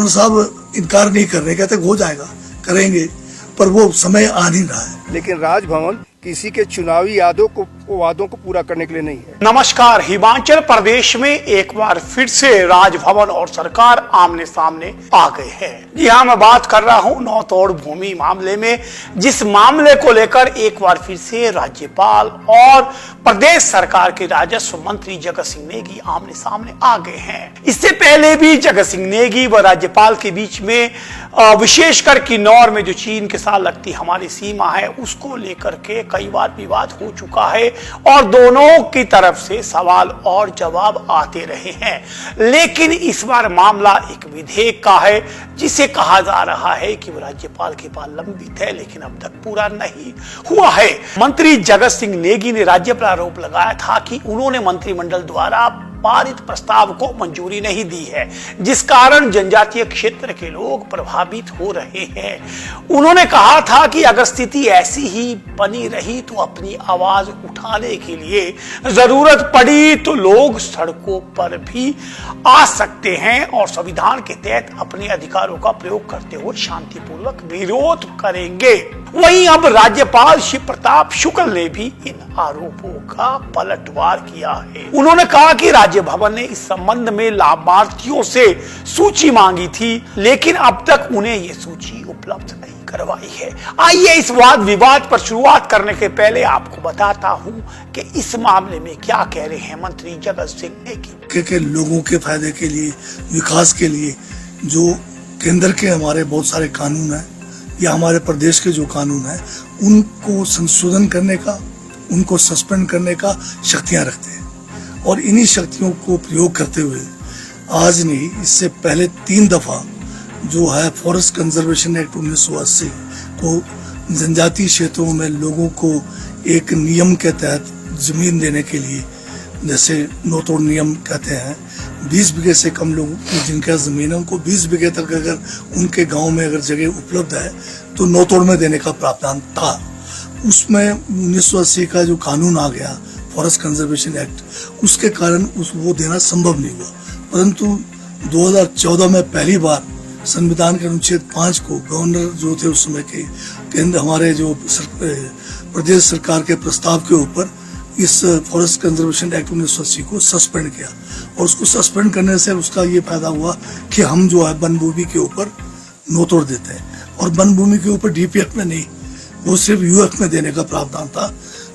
Governor साहब इनकार नहीं कर रहे, कहते हो जाएगा, करेंगे, पर वो समय आ नहीं रहा है। लेकिन राजभवन किसी के चुनावी वादों को पूरा करने के लिए नहीं है। नमस्कार। हिमाचल प्रदेश में एक बार फिर से राजभवन और सरकार आमने सामने आ गए हैं। जी हाँ, मैं बात कर रहा हूँ नौतोड़ भूमि मामले में, जिस मामले को लेकर एक बार फिर से राज्यपाल और प्रदेश सरकार के राजस्व मंत्री जगत सिंह नेगी आमने सामने आ गए हैं। इससे पहले भी जगत सिंह नेगी व राज्यपाल के बीच में विशेषकर किन्नौर में जो चीन के साथ लगती हमारी सीमा है उसको लेकर के कई बार विवाद हो चुका है और दोनों की तरफ से सवाल और जवाब आते रहे हैं। लेकिन इस बार मामला एक विधेयक का है जिसे कहा जा रहा है कि वो राज्यपाल के पास लंबित है, लेकिन अब तक पूरा नहीं हुआ है। मंत्री जगत सिंह नेगी ने राज्य पर आरोप लगाया था कि उन्होंने मंत्रिमंडल द्वारा पारित प्रस्ताव को मंजूरी नहीं दी है, जिस कारण जनजातीय क्षेत्र के लोग प्रभावित हो रहे हैं। उन्होंने कहा था कि अगर स्थिति ऐसी ही बनी रही तो अपनी आवाज उठाने के लिए जरूरत पड़ी तो लोग सड़कों पर भी आ सकते हैं और संविधान के तहत अपने अधिकारों का प्रयोग करते हुए शांतिपूर्वक विरोध करेंगे। वहीं अब राज्यपाल शिव प्रताप शुक्ल ने भी इन आरोपों का पलटवार किया है। उन्होंने कहा कि राज्य भवन ने इस संबंध में लाभार्थियों से सूची मांगी थी, लेकिन अब तक उन्हें यह सूची उपलब्ध नहीं करवाई है। आइए इस वाद विवाद पर शुरुआत करने के पहले आपको बताता हूं कि इस मामले में क्या कह रहे हैं मंत्री जगत सिंह नेगी। के लोगों के फायदे के लिए, विकास के लिए जो केंद्र के हमारे बहुत सारे कानून हैं या हमारे प्रदेश के जो कानून हैं उनको संशोधन करने का, उनको सस्पेंड करने का शक्तियां रखते हैं और इन्हीं शक्तियों को प्रयोग करते हुए आज नहीं, इससे पहले 3 दफा जो है फॉरेस्ट कंजर्वेशन एक्ट 1980 को जनजातीय क्षेत्रों में लोगों को एक नियम के तहत जमीन देने के लिए, जैसे नौतोड़ नियम कहते हैं, 20 बीघे से कम लोगों की जिनका जमीन है उनको 20 बीघे तक अगर उनके गांव में अगर जगह उपलब्ध है तो नौतोड़ में देने का प्रावधान था। उसमें 1980 का जो कानून आ गया फॉरेस्ट कंजर्वेशन एक्ट, उसके कारण वो देना संभव नहीं हुआ। परंतु 2014 में पहली बार संविधान के अनुच्छेद 5 को गवर्नर जो थे उस समय के केंद्र हमारे जो प्रदेश सरकार के प्रस्ताव के ऊपर इस फॉरेस्ट कंजर्वेशन एक्ट 1980 को सस्पेंड किया और उसको सस्पेंड करने से उसका ये फायदा हुआ कि हम जो है वन भूमि के ऊपर नौतोड़ देते हैं और वन भूमि के ऊपर डीपी एक्ट में नहीं, वो सिर्फ यू एक्ट में देने का प्रावधान था।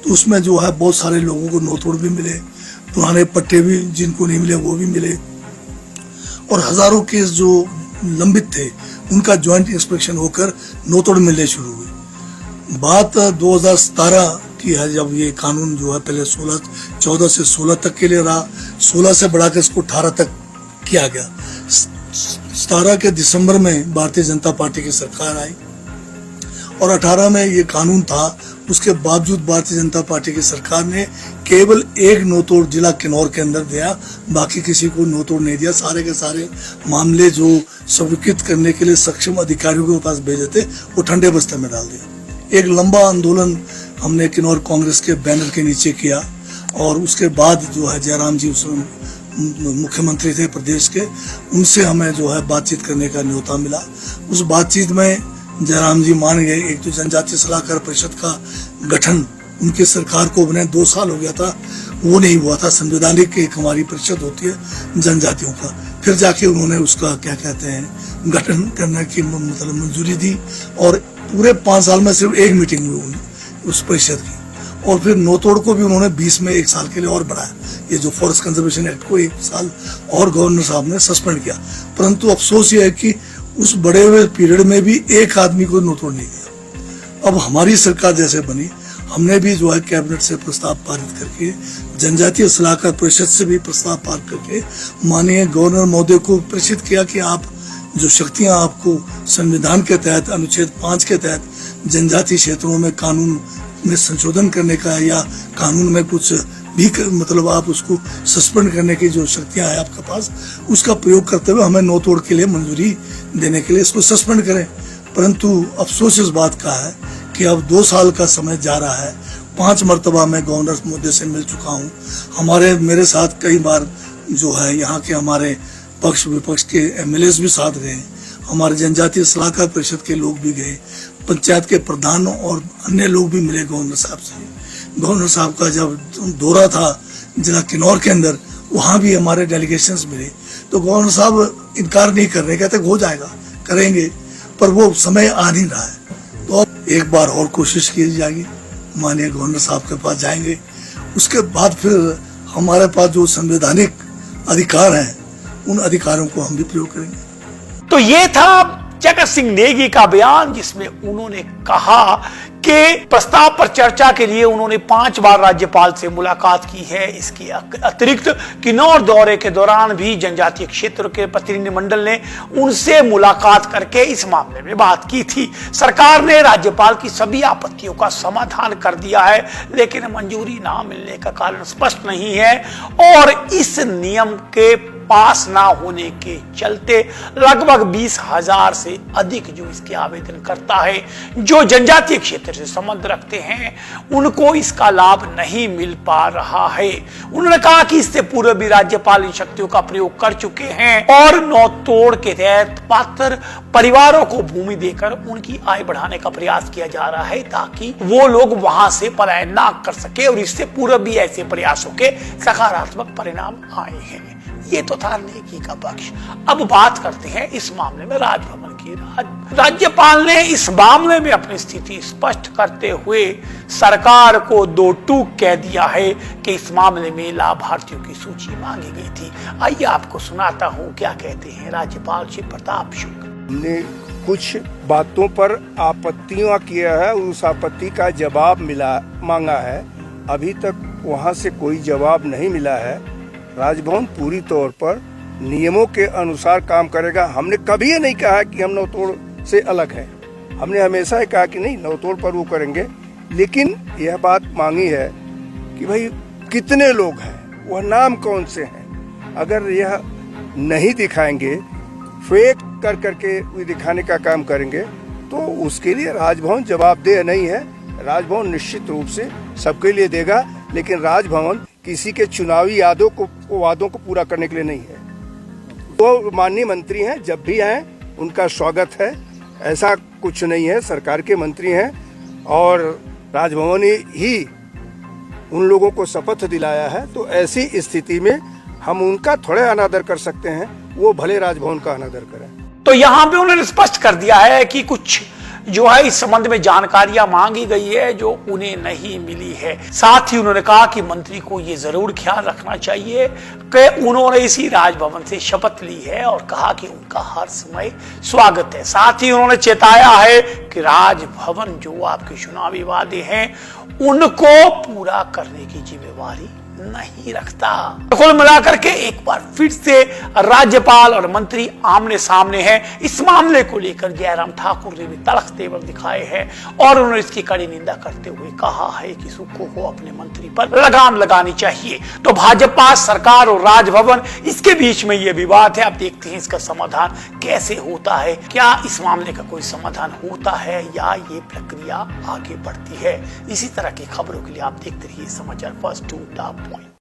तो उसमें जो है बहुत सारे लोगों को नौतोड़ भी मिले, पुराने पट्टे भी जिनको नहीं मिले वो भी मिले और हजारों केस जो लंबित थे उनका ज्वाइंट इंस्पेक्शन होकर नौतोड़ मिलने शुरू हुई। बात 2017 की है जब ये कानून जो है पहले 14 से 16 तक के लिए रहा, 16 से बढ़ाकर इसको 18 तक किया गया। 17 के दिसंबर में भारतीय जनता पार्टी की सरकार आई और 18 में ये कानून था। उसके बावजूद भारतीय जनता पार्टी की सरकार ने केवल एक नौतोड़ जिला किन्नौर के अंदर दिया, बाकी किसी को नौतोड़ नहीं दिया। सारे के सारे मामले जो स्वीकृत करने के लिए सक्षम अधिकारियों के पास भेजे थे वो ठंडे बस्ते में डाल दिया। एक लंबा आंदोलन हमने किन्नौर कांग्रेस के बैनर के नीचे किया और उसके बाद जो है जयराम जी उस मुख्यमंत्री थे प्रदेश के, उनसे हमें जो है बातचीत करने का न्योता मिला। उस बातचीत में जयराम जी मान गए। एक तो जनजातीय सलाहकार परिषद का गठन उनकी सरकार को बने 2 साल हो गया था, वो नहीं हुआ था। संवैधानिक एक हमारी परिषद होती है जनजातियों का, फिर जाके उन्होंने उसका क्या कहते हैं गठन करने की मतलब मंजूरी दी और पूरे 5 साल में सिर्फ एक मीटिंग हुई उस परिषद की और फिर नौतोड़ को भी उन्होंने 20 में 1 साल के लिए और बढ़ाया। ये जो फॉरेस्ट कंजर्वेशन एक्ट को 1 साल और गवर्नर साहब ने सस्पेंड किया। परंतु अफसोस ये है कि उस बड़े हुए पीरियड में भी एक आदमी को नौतोड़ नहीं किया। अब हमारी सरकार जैसे बनी, हमने भी जो है कैबिनेट से प्रस्ताव पारित करके, जनजातीय सलाहकार परिषद से भी प्रस्ताव पारित करके माननीय गवर्नर महोदय को प्रेषित किया कि आप जो शक्तियां आपको संविधान के तहत अनुच्छेद 5 के तहत जनजातीय क्षेत्रों में कानून में संशोधन करने का या कानून में कुछ भी मतलब आप उसको सस्पेंड करने की जो शक्तियां हैं आपके पास, उसका प्रयोग करते हुए हमें नौतोड़ के लिए मंजूरी देने के लिए इसको सस्पेंड करें। परंतु अफसोस इस बात का है कि अब 2 साल का समय जा रहा है। 5 मरतबा मैं गवर्नर महोदय से मिल चुका हूँ। मेरे साथ कई बार जो है यहाँ के हमारे पक्ष विपक्ष के MLAs भी साथ गए, हमारे जनजातीय सलाहकार परिषद के लोग भी गए, पंचायत के प्रधानों और अन्य लोग भी मिले गवर्नर साहब से। गवर्नर साहब का जब दौरा था जिला किन्नौर के अंदर, वहां भी हमारे डेलीगेशंस मिले, तो गवर्नर साहब इनकार नहीं कर रहे, कहते हो जाएगा, करेंगे, पर वो समय आ नहीं रहा है। तो अब एक बार और कोशिश की जाएगी, माननीय गवर्नर साहब के पास जाएंगे, उसके बाद फिर हमारे पास जो संवैधानिक अधिकार हैं उन अधिकारों को हम भी प्रयोग करेंगे। तो ये था जगत सिंह नेगी का बयान, जिसमें उन्होंने कहा कि प्रस्ताव पर चर्चा के लिए उन्होंने 5 बार राज्यपाल से मुलाकात की है। इसके अतिरिक्त किन्नौर दौरे के दौरान भी जनजातीय क्षेत्र के प्रतिनिधिमंडल ने उनसे मुलाकात करके इस मामले में बात की थी। सरकार ने राज्यपाल की सभी आपत्तियों का समाधान कर दिया है, लेकिन मंजूरी ना मिलने का कारण स्पष्ट नहीं है और इस नियम के पास ना होने के चलते लगभग 20,000 से अधिक जो इसके आवेदन करता है, जो जनजातीय क्षेत्र से संबंध रखते हैं, उनको इसका लाभ नहीं मिल पा रहा है। उन्होंने कहा कि इससे पूर्व भी राज्यपाल इन शक्तियों का प्रयोग कर चुके हैं और नौ तोड़ के तहत पात्र परिवारों को भूमि देकर उनकी आय बढ़ाने का प्रयास किया जा रहा है, ताकि वो लोग वहां से पलायन ना कर सके, और इससे पूर्व भी ऐसे प्रयासों के सकारात्मक परिणाम आए हैं। ये तो था नेकी का पक्ष। अब बात करते हैं इस मामले में राजभवन की। राज्यपाल ने इस मामले में अपनी स्थिति स्पष्ट करते हुए सरकार को 2 टूक कह दिया है कि इस मामले में लाभार्थियों की सूची मांगी गई थी। आइए आपको सुनाता हूं क्या कहते हैं राज्यपाल श्री प्रताप शुक्ल। हमने कुछ बातों पर आपत्तियां किया है, उस आपत्ति का जवाब मांगा है। अभी तक वहां से कोई जवाब नहीं मिला है। राजभवन पूरी तौर पर नियमों के अनुसार काम करेगा। हमने कभी ये नहीं कहा कि हम नौतोड़ से अलग हैं। हमने हमेशा ही कहा कि नहीं, नौतोड़ पर वो करेंगे, लेकिन यह बात मांगी है कि भाई कितने लोग हैं, वह नाम कौन से हैं। अगर यह नहीं दिखाएंगे, फेक कर करके दिखाने का काम करेंगे, तो उसके लिए राजभवन जवाबदेह नहीं है। राजभवन निश्चित रूप से सबके लिए देगा, लेकिन राजभवन किसी के चुनावी वादों को पूरा करने के लिए नहीं है। तो माननीय मंत्री हैं, जब भी आए उनका स्वागत है, ऐसा कुछ नहीं है। सरकार के मंत्री हैं और राजभवन ही उन लोगों को शपथ दिलाया है, तो ऐसी स्थिति में हम उनका थोड़े अनादर कर सकते हैं, वो भले राजभवन का अनादर करें। तो यहां पे उन्होंने स्पष्ट कर दिया है कि कुछ जो है इस संबंध में जानकारियां मांगी गई है जो उन्हें नहीं मिली है। साथ ही उन्होंने कहा कि मंत्री को यह जरूर ख्याल रखना चाहिए कि उन्होंने इसी राजभवन से शपथ ली है और कहा कि उनका हर समय स्वागत है। साथ ही उन्होंने चेताया है कि राजभवन जो आपके चुनावी वादे हैं उनको पूरा करने की जिम्मेवारी नहीं रखता। कुल मिलाकर के एक बार फिर से राज्यपाल और मंत्री आमने सामने हैं। इस मामले को लेकर जयराम ठाकुर ने भी तलख तेवर दिखाए हैं और उन्होंने इसकी कड़ी निंदा करते हुए कहा है कि सुक्खू को अपने मंत्री पर लगाम लगानी चाहिए। तो भाजपा सरकार और राजभवन, इसके बीच में यह विवाद है। अब देखते हैं इसका समाधान कैसे होता है। क्या इस मामले का कोई समाधान होता है या ये प्रक्रिया आगे बढ़ती है। इसी तरह की खबरों के लिए आप देखते रहिए समाचार फर्स्ट टू टॉप पॉइंट।